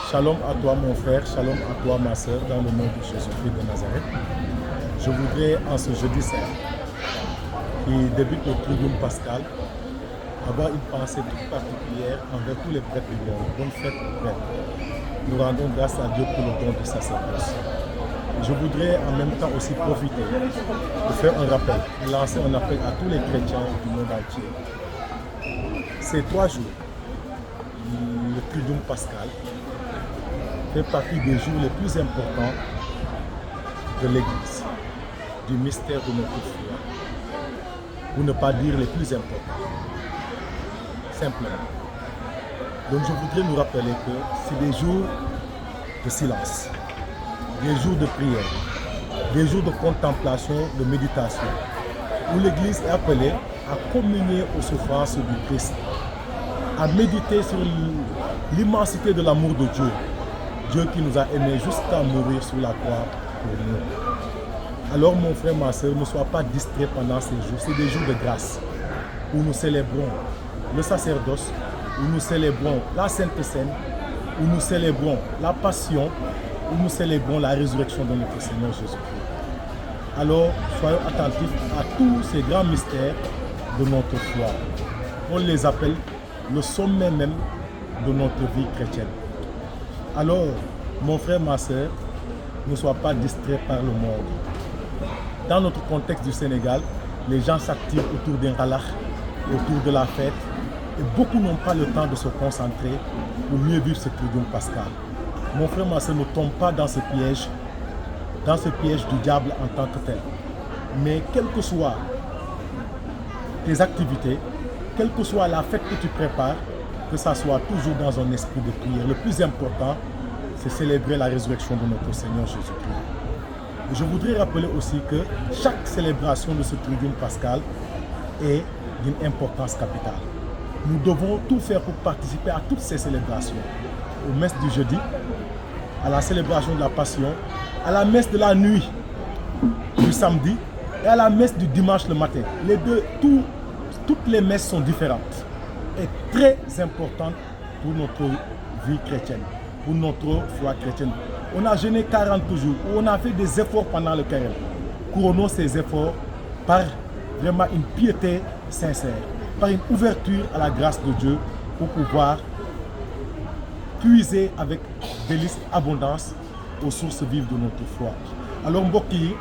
Shalom à toi mon frère, shalom à toi ma sœur, dans le nom de Jésus-Christ de Nazareth. Je voudrais en ce jeudi saint, qui débute le Triduum pascal, avoir une pensée toute particulière envers tous les prêtres du monde. Bonne fête prêtres. Nous rendons grâce à Dieu pour le don du sacerdoce. Je voudrais en même temps aussi profiter de faire un rappel, de lancer un appel à tous les chrétiens du monde entier. Ces 3 jours, le Triduum pascal, fait partie des jours les plus importants de l'Église, du mystère de notre foi, pour ne pas dire les plus importants, simplement. Donc je voudrais nous rappeler que c'est des jours de silence, des jours de prière, des jours de contemplation, de méditation, où l'Église est appelée à communier aux souffrances du Christ, à méditer sur l'immensité de l'amour de Dieu, Dieu qui nous a aimés jusqu'à mourir sur la croix pour nous. Alors mon frère, ma soeur, ne sois pas distrait pendant ces jours. C'est des jours de grâce où nous célébrons le sacerdoce, où nous célébrons la Sainte Seine, où nous célébrons la Passion, où nous célébrons la résurrection de notre Seigneur Jésus-Christ. Alors soyons attentifs à tous ces grands mystères de notre foi. On les appelle le sommet même de notre vie chrétienne. Alors, mon frère, ma soeur, ne sois pas distrait par le monde. Dans notre contexte du Sénégal, les gens s'activent autour d'un rallah, autour de la fête, et beaucoup n'ont pas le temps de se concentrer pour mieux vivre ce Triduum pascal. Mon frère, ma soeur, ne tombe pas dans ce piège du diable en tant que tel. Mais quelles que soient tes activités, quelle que soit la fête que tu prépares, que ça soit toujours dans un esprit de prière. Le plus important, c'est célébrer la résurrection de notre Seigneur Jésus-Christ. Je voudrais rappeler aussi que chaque célébration de ce Triduum pascal est d'une importance capitale. Nous devons tout faire pour participer à toutes ces célébrations. Aux messes du jeudi, à la célébration de la Passion, à la messe de la nuit du samedi et à la messe du dimanche le matin. Les deux, toutes les messes sont différentes et très importantes pour notre vie chrétienne, pour notre foi chrétienne. On a jeûné 40 jours, on a fait des efforts pendant le carême. Couronnons ces efforts par vraiment une piété sincère, par une ouverture à la grâce de Dieu pour pouvoir puiser avec délice et abondance aux sources vives de notre foi. Alors mbokk yi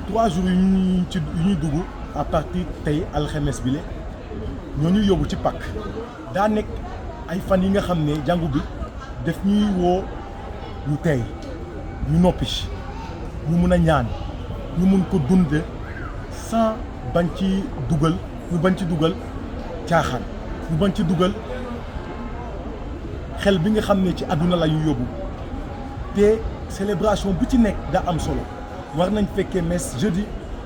3 jours yu ñuy dugg à partir tey alxames bi ñoo ñu yóbbu ci Pâques daa nekk ay fan yi nga xam ne jàngu bi daf ñuy woo ñu tey ñu noppi ñu mun a ñaan ñu mun ko dunde sans bañ ci dugal caaxaan ñu bañ ci dugal xel bi nga xam ne ci àdduna la ñu yóbbu te célébration bu ci nekk daa am solo war nañ fekkee messe jeudi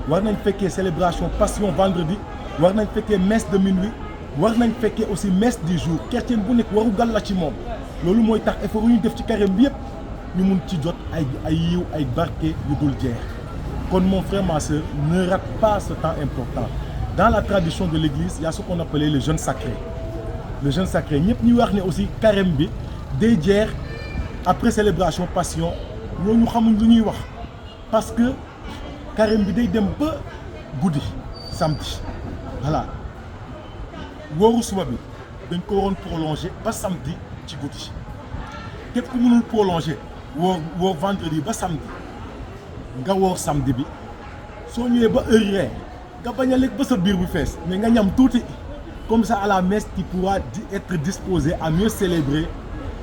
war nañ fekkee célébration Passion vendredi war nañ fekkee messe de minuit war nañ fekkee aussi messe du jour chrétien bu nekk waru gal la ci moom loolu mooy tax effort yu ñu def ci carême bi yëpp ñu mun ci jot ay yiw ay barke yu dul jeex. Kon mon frère, ma soeur, ne rate pas ce temps important. Dans la tradition de l'église, il y a ce qu'on appelait le jeûne sacré. Le jeûne sacré ñëpp ñu wax ne aussi carême bi day jeex après célébration Passion ñooñu xamuñ lu ñuy wax parce que carême bi day dem ba guddi samedi voilà wooru suba bi dañ ko waroon prolonger ba samedi ci guddi képp ku mënul prolonger woor vendredi ba samedi nga woor samedi bi soo ñëwee ba heure reer nga bañ a lekk ba sa biir bu fees mais nga ñam tuuti comme ça à la messe tu pourras être disposé à mieux célébrer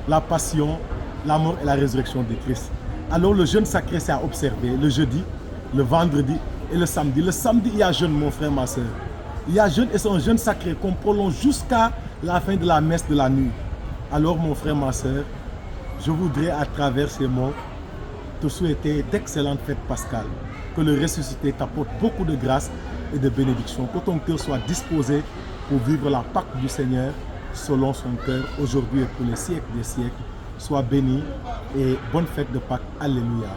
la passion, la mort et la résurrection de Christ. Alors le jeûne sacré c'est à observer le jeudi, le vendredi et le samedi. Le samedi il y a jeûne mon frère, ma soeur. Il y a jeûne et c'est un jeûne sacré qu'on prolonge jusqu'à la fin de la messe de la nuit. Alors mon frère, ma soeur, je voudrais à travers ces mots te souhaiter d'excellentes fêtes pascales. Que le ressuscité t'apporte beaucoup de grâce et de bénédiction. Que ton cœur soit disposé pour vivre la Pâque du Seigneur selon son cœur, aujourd'hui et pour les siècles des siècles. Sois béni et bonne fête de Pâques. Alléluia.